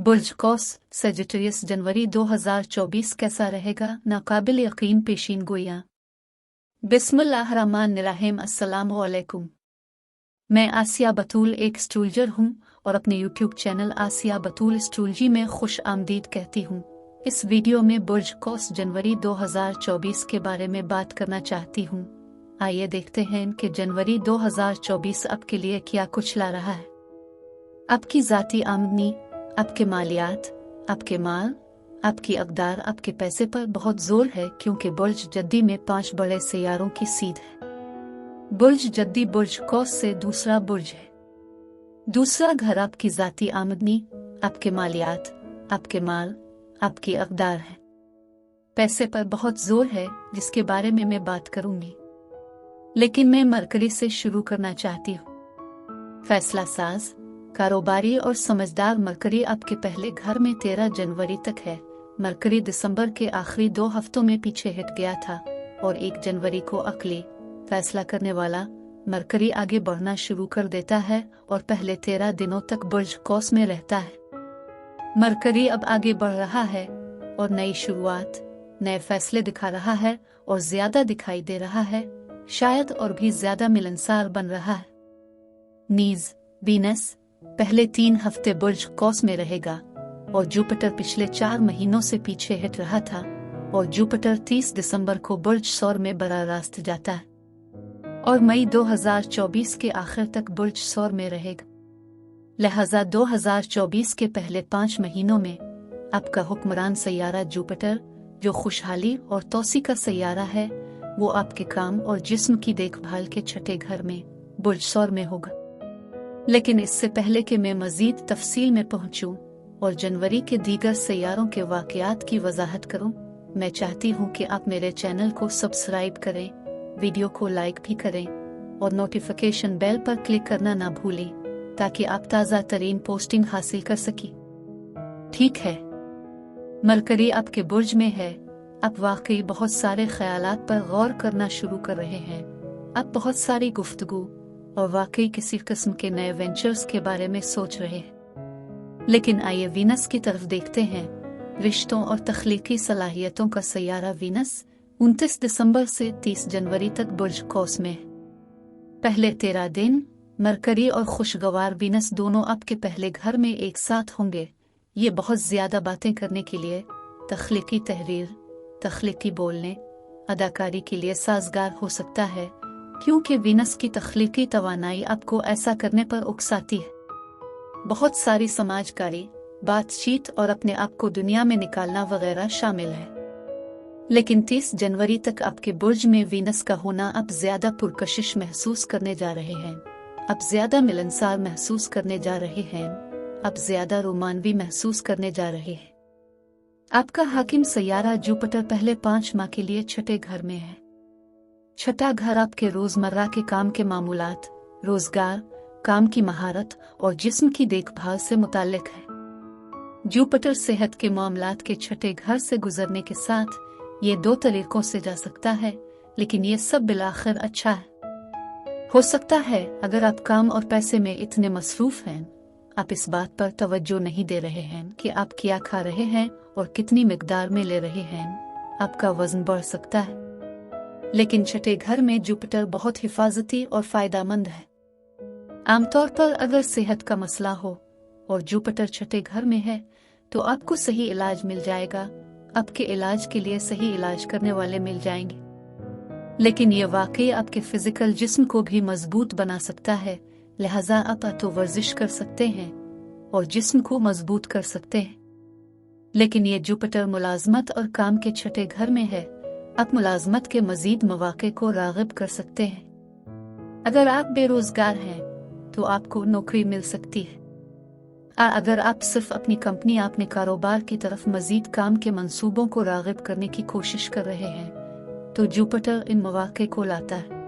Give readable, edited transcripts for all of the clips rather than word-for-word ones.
बुर्ज कौस Sagittarius जनवरी 2024 कैसा रहेगा? नाकाबिल यकीन पेशीन गोइयां। बिस्मिल्लाहिर्रहमानिर्रहीम। अस्सलामु अलैकुम। मैं आसिया बतूल एक एस्ट्रोलॉजर हूँ और अपने YouTube चैनल आसिया बतूल एस्ट्रोलॉजी में खुश आमदीद कहती हूँ। इस वीडियो में बुर्ज कौस जनवरी 2024 के बारे में बात करना चाहती हूँ। आइए देखते हैं कि जनवरी 2024 आपके लिए क्या कुछ ला रहा है। आपकी जाती आमदनी, आपके मालियात, आपके माल, आपकी अक़दार, आपके पैसे पर बहुत जोर है क्योंकि बुर्ज जद्दी में 5 बड़े सैयारों की सीध है। बुर्ज जद्दी बुर्ज कौस से दूसरा बुर्ज है। दूसरा घर आपकी जाती आमदनी, आपके मालियात, आपके माल, आपकी अक़दार है। पैसे पर बहुत जोर है जिसके बारे में मैं बात करूंगी, लेकिन मैं मरकरी से शुरू करना चाहती हूँ। फैसला साज, कारोबारी और समझदार मरकरी आपके पहले घर में 13 जनवरी तक है। मरकरी दिसंबर के आखिरी 2 हफ्तों में पीछे हट गया था और 1 जनवरी को अक्ली फैसला करने वाला मरकरी आगे बढ़ना शुरू कर देता है और पहले 13 दिनों तक बुर्ज कौस में रहता है। मरकरी अब आगे बढ़ रहा है और नई शुरुआत, नए फैसले दिखा रहा है और ज्यादा दिखाई दे रहा है, शायद और भी ज्यादा मिलनसार बन रहा है। नीज वीनस पहले 3 हफ्ते बुर्ज कौस में रहेगा और जुपिटर पिछले 4 महीनों से पीछे हट रहा था और जुपिटर 30 दिसंबर को बुर्ज सौर में बराह रास्त जाता है और मई 2024 के आखिर तक बुर्ज सौर में रहेगा। लिहाजा 2024 के पहले 5 महीनों में आपका हुक्मरान सैयारा जुपिटर, जो खुशहाली और तौसी का सैयारा है, वो आपके काम और जिस्म की देखभाल के छठे घर में बुर्ज सौर में होगा। लेकिन इससे पहले कि मैं मजीद तफसील में पहुंचूं और जनवरी के दीगर सैयारों के वाकयात की वजाहत करूं, मैं चाहती हूं कि आप मेरे चैनल को सब्सक्राइब करें, वीडियो को लाइक भी करें और नोटिफिकेशन बेल पर क्लिक करना ना भूलें ताकि आप ताज़ा तरीन पोस्टिंग हासिल कर सकें। ठीक है, मरकरी आपके बुर्ज में है। आप वाकई बहुत सारे ख्यालात पर गौर करना शुरू कर रहे हैं। आप बहुत सारी गुफ्तगू और वाकई किसी किस्म के नए वेंचर्स के बारे में सोच रहे हैं। लेकिन आइए वीनस की तरफ देखते हैं। रिश्तों और तख्लीकी सलाहियतों का सैयारा वीनस 29 दिसंबर से 30 जनवरी तक बुर्ज कौस में है। पहले 13 दिन मरकरी और खुशगवार वीनस दोनों आपके पहले घर में एक साथ होंगे। ये बहुत ज्यादा बातें करने के लिए, तख्लीकी तहरीर, तख्लीकी बोलने, अदाकारी के लिए साजगार हो सकता है क्योंकि वीनस की तख्लीकी तवानाई आपको ऐसा करने पर उकसाती है। बहुत सारी समाजकारी, बातचीत और अपने आप को दुनिया में निकालना वगैरह शामिल है। लेकिन 30 जनवरी तक आपके बुर्ज में वीनस का होना आप ज्यादा पुरकशिश महसूस करने जा रहे हैं। आप ज्यादा मिलनसार महसूस करने जा रहे हैं। आप ज्यादा रोमानवी महसूस करने जा रहे हैं। आपका हाकिम सैयारा जुपिटर पहले 5 माह के लिए छठे घर में है। छठा घर आपके रोजमर्रा के काम के मामूलात, रोजगार, काम की महारत और जिस्म की देखभाल से मुताल्लिक है। जुपिटर सेहत के मामलात के छठे घर से गुजरने के साथ ये 2 तरीकों से जा सकता है, लेकिन ये सब बिलाखिर अच्छा है। हो सकता है अगर आप काम और पैसे में इतने मसरूफ हैं, आप इस बात पर तवज्जो नहीं दे रहे हैं कि आप क्या खा रहे हैं और कितनी मिकदार में ले रहे हैं, आपका वजन बढ़ सकता है। लेकिन छठे घर में जुपिटर बहुत हिफाजती और फायदामंद है। आमतौर पर अगर सेहत का मसला हो और जुपिटर छठे घर में है तो आपको सही इलाज मिल जाएगा। आपके इलाज के लिए सही इलाज करने वाले मिल जाएंगे। लेकिन ये वाकई आपके फिजिकल जिस्म को भी मजबूत बना सकता है। लिहाजा आप तो वर्जिश कर सकते हैं और जिस्म को मजबूत कर सकते हैं। लेकिन ये जुपिटर मुलाजमत और काम के छठे घर में है। आप मुलाजमत के मजीद मौके को राग़िब कर सकते हैं। अगर आप बेरोजगार हैं तो आपको नौकरी मिल सकती है। अगर आप सिर्फ अपनी कंपनी, अपने कारोबार की तरफ मजीद काम के मंसूबों को राग़िब करने की कोशिश कर रहे हैं तो जुपिटर इन मौके को लाता है।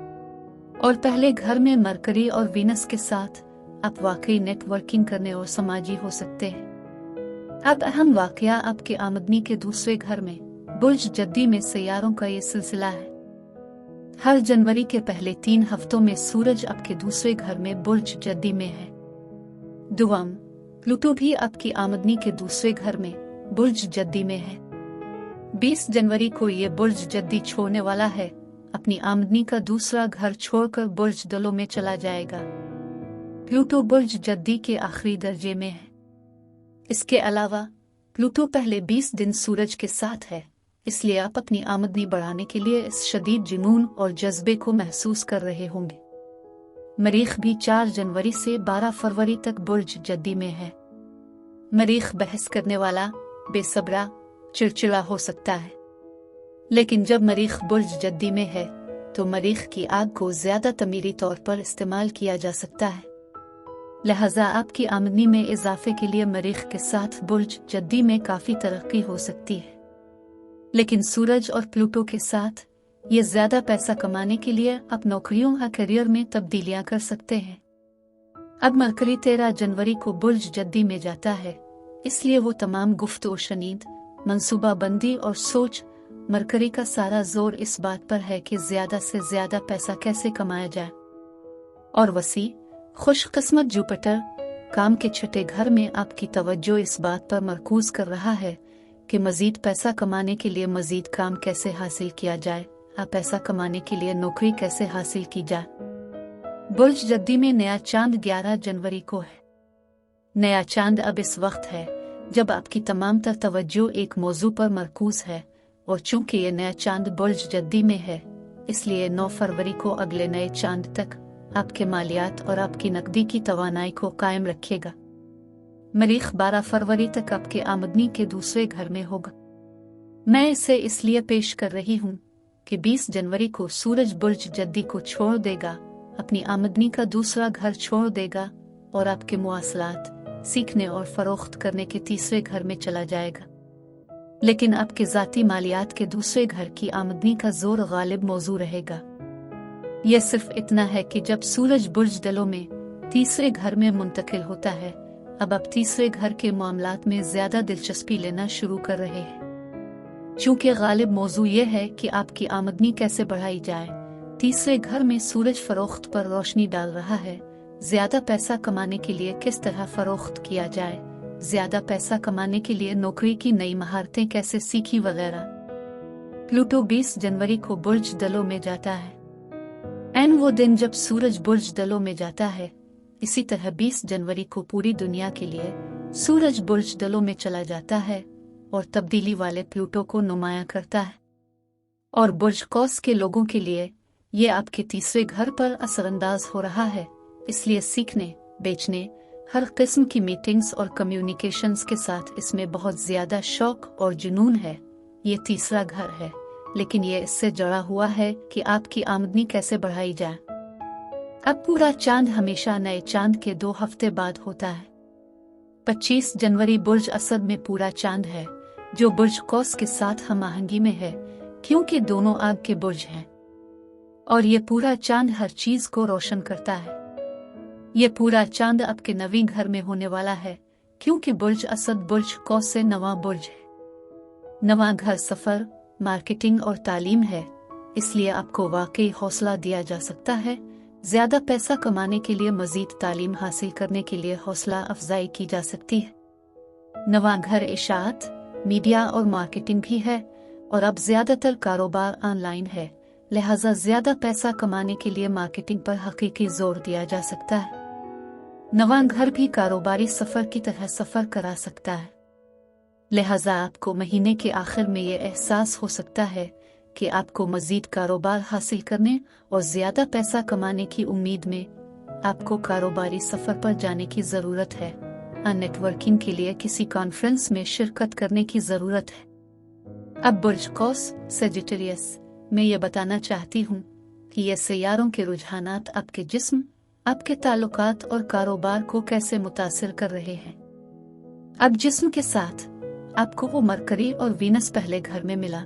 और पहले घर में मरकरी और वीनस के साथ आप वाकई नेटवर्किंग करने और समाजी हो सकते हैं। अब अहम वाकया आपके आमदनी के दूसरे घर में बुर्ज जद्दी में सैयारों का ये सिलसिला है। हर जनवरी के पहले 3 हफ्तों में सूरज आपके दूसरे घर में बुर्ज जद्दी में है। दुआम प्लूटो भी आपकी आमदनी के दूसरे घर में बुर्ज जद्दी में है। 20 जनवरी को ये बुर्ज जद्दी छोड़ने वाला है, अपनी आमदनी का दूसरा घर छोड़कर बुर्ज दलो में चला जाएगा। प्लूटो बुर्ज जद्दी के आखिरी दर्जे में है। इसके अलावा प्लूटो पहले 20 दिन सूरज के साथ है, इसलिए आप अपनी आमदनी बढ़ाने के लिए इस शदीद जुनून और जज्बे को महसूस कर रहे होंगे। मरीख भी 4 जनवरी से 12 फरवरी तक बुर्ज जद्दी में है। मरीख बहस करने वाला, बेसब्रा, चिड़चिड़ा हो सकता है, लेकिन जब मरीख बुर्ज जद्दी में है तो मरीख की आग को ज्यादा तमीरी तौर पर इस्तेमाल किया जा सकता है। लिहाजा आपकी आमदनी में इजाफे के लिए मरीख के साथ बुर्ज जद्दी में काफी तरक्की हो सकती है। लेकिन सूरज और प्लूटो के साथ ये ज्यादा पैसा कमाने के लिए आप नौकरियों या करियर में तब्दीलियां कर सकते हैं। अब मरकरी 13 जनवरी को बुर्ज जद्दी में जाता है, इसलिए वो तमाम गुफ्तगू शनीद, मंसूबाबंदी और सोच, मरकरी का सारा जोर इस बात पर है कि ज्यादा से ज्यादा पैसा कैसे कमाया जाए। और वसी खुशकिस्मत जुपिटर काम के छठे घर में आपकी तवज्जो इस बात पर मरकूज कर रहा है कि मजीद पैसा कमाने के लिए मजीद काम कैसे हासिल किया जाए, पैसा कमाने के लिए नौकरी कैसे हासिल की जाए। बुर्ज जद्दी में नया चांद 11 जनवरी को है। नया चांद अब इस वक्त है जब आपकी तमाम तर तवज्जो एक मौजू पर मरकूज है, और चूंकि ये नया चांद बुर्ज जद्दी में है, इसलिए 9 फरवरी को अगले नए चांद तक आपके मालियात और आपकी नकदी की तवानाई को कायम रखेगा। मरीख 12 फरवरी तक आपके आमदनी के दूसरे घर में होगा। मैं इसे इसलिए पेश कर रही हूँ कि 20 जनवरी को सूरज बुर्ज जद्दी को छोड़ देगा, अपनी आमदनी का दूसरा घर छोड़ देगा और आपके मुआसलात, सीखने और फरोख्त करने के तीसरे घर में चला जाएगा। लेकिन आपके ज़ाती मालियात के दूसरे घर की आमदनी का जोर गालिब मौजू रहेगा। यह सिर्फ इतना है कि जब सूरज बुर्ज दलों में तीसरे घर में मुंतकिल होता है, अब आप तीसरे घर के मामलात में ज्यादा दिलचस्पी लेना शुरू कर रहे हैं। चूंकि गालिब मौजू यह है कि आपकी आमदनी कैसे बढ़ाई जाए, तीसरे घर में सूरज फरोख्त पर रोशनी डाल रहा है। ज्यादा पैसा कमाने के लिए किस तरह फरोख्त किया जाए, ज्यादा पैसा कमाने के लिए नौकरी की नई महारतें कैसे सीखी वगैरह। प्लूटो 20 जनवरी को बुर्ज दलों में जाता है। एन वो दिन जब सूरज बुर्ज दलों में जाता है, इसी तरह 20 जनवरी को पूरी दुनिया के लिए सूरज बुर्ज दलों में चला जाता है और तब्दीली वाले प्लूटो को नुमाया करता है। और बुर्ज कौस के लोगों के लिए ये आपके तीसरे घर पर असरअंदाज हो रहा है, इसलिए सीखने, बेचने, हर किस्म की मीटिंग्स और कम्युनिकेशंस के साथ इसमें बहुत ज्यादा शौक और जुनून है। ये तीसरा घर है, लेकिन ये इससे जुड़ा हुआ है कि आपकी आमदनी कैसे बढ़ाई जाए। अब पूरा चांद हमेशा नए चांद के 2 हफ्ते बाद होता है। 25 जनवरी बुर्ज असद में पूरा चांद है, जो बुर्ज कौस के साथ हम-आहंगी में है, क्योंकि दोनों आग के बुर्ज हैं। और ये पूरा चांद हर चीज को रोशन करता है। ये पूरा चांद आपके नवीं घर में होने वाला है, क्योंकि बुर्ज असद बुर्ज कौस से नवा बुर्ज है। नवा घर सफर, मार्केटिंग और तालीम है, इसलिए आपको वाकई हौसला दिया जा सकता है। ज्यादा पैसा कमाने के लिए मजीद तालीम हासिल करने के लिए हौसला अफजाई की जा सकती है। नवा घर इशाअत, मीडिया और मार्केटिंग भी है, और अब ज्यादातर कारोबार ऑनलाइन है, लिहाजा ज्यादा पैसा कमाने के लिए मार्केटिंग पर हकीकी जोर दिया जा सकता है। नवा घर भी कारोबारी सफर की तरह सफर करा सकता है, लिहाजा आपको महीने के आखिर में ये एहसास हो सकता है कि आपको मजीद कारोबार हासिल करने और ज्यादा पैसा कमाने की उम्मीद में आपको कारोबारी सफर पर जाने की जरूरत है। नेटवर्किंग के लिए किसी कॉन्फ्रेंस में शिरकत करने की जरूरत है। अब बुर्ज कौस सजिटेरियस में ये बताना चाहती हूँ कि ये सैयारों के रुझानात आपके जिस्म, आपके ताल्लुकात और कारोबार को कैसे मुतासिर कर रहे हैं। अब जिस्म के साथ आपको वो मरकरी और वीनस पहले घर में मिला।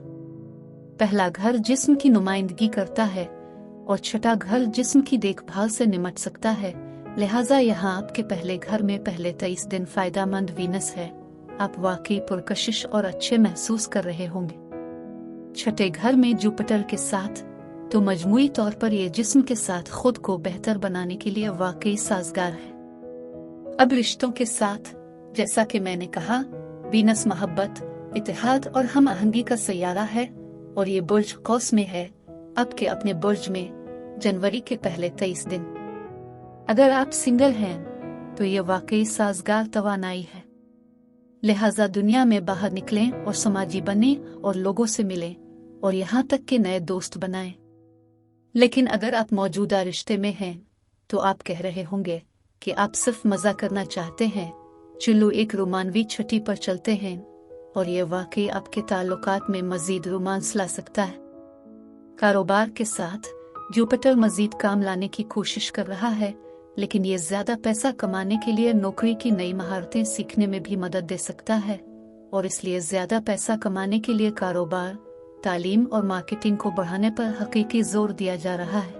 पहला घर जिस्म की नुमाइंदगी करता है और छठा घर जिस्म की देखभाल से निमट सकता है, लिहाजा यहाँ आपके पहले घर में पहले 23 दिन फायदामंद वीनस है। आप वाकई पुरकशिश और अच्छे महसूस कर रहे होंगे। छठे घर में जुपिटर के साथ तो मजमूई तौर पर ये जिस्म के साथ खुद को बेहतर बनाने के लिए वाकई साजगार है। अब रिश्तों के साथ जैसा कि मैंने कहा, वीनस मोहब्बत, इत्तेहाद और हम आहंगी का सैयारा है और ये बुर्ज कौस में है, आपके अपने बुर्ज में, जनवरी के पहले 23 दिन। अगर आप सिंगल हैं तो ये वाकई साजगार तवानाई है। लिहाजा दुनिया में बाहर निकलें और समाजी बने और लोगों से मिलें और यहाँ तक के नए दोस्त बनाएं। लेकिन अगर आप मौजूदा रिश्ते में हैं तो आप कह रहे होंगे कि आप सिर्फ मजा करना चाहते हैं, चलो एक रोमानवी छठी पर चलते हैं, और ये वाकई आपके ताल्लुकात में मजीद रोमांस ला सकता है। कारोबार के साथ जुपिटर मजीद काम लाने की कोशिश कर रहा है, लेकिन ये ज्यादा पैसा कमाने के लिए नौकरी की नई महारतें सीखने में भी मदद दे सकता है, और इसलिए ज्यादा पैसा कमाने के लिए कारोबार, तालीम और मार्केटिंग को बढ़ाने पर हकीकी जोर दिया जा रहा है।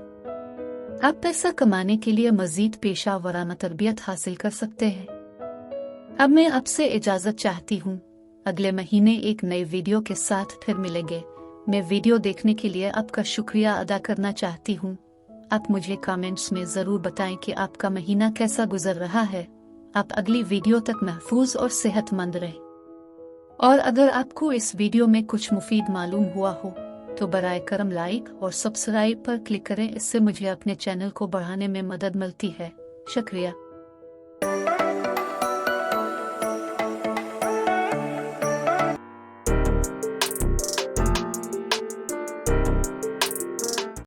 आप पैसा कमाने के लिए मजीद पेशा वराना तरबियत हासिल कर सकते हैं। अब मैं आपसे इजाजत चाहती हूँ। अगले महीने एक नई वीडियो के साथ फिर मिलेंगे। मैं वीडियो देखने के लिए आपका शुक्रिया अदा करना चाहती हूँ। आप मुझे कमेंट्स में जरूर बताएं कि आपका महीना कैसा गुजर रहा है। आप अगली वीडियो तक महफूज और सेहतमंद रहें। और अगर आपको इस वीडियो में कुछ मुफीद मालूम हुआ हो तो बराए करम लाइक और सब्सक्राइब पर क्लिक करें। इससे मुझे अपने चैनल को बढ़ाने में मदद मिलती है। शुक्रिया।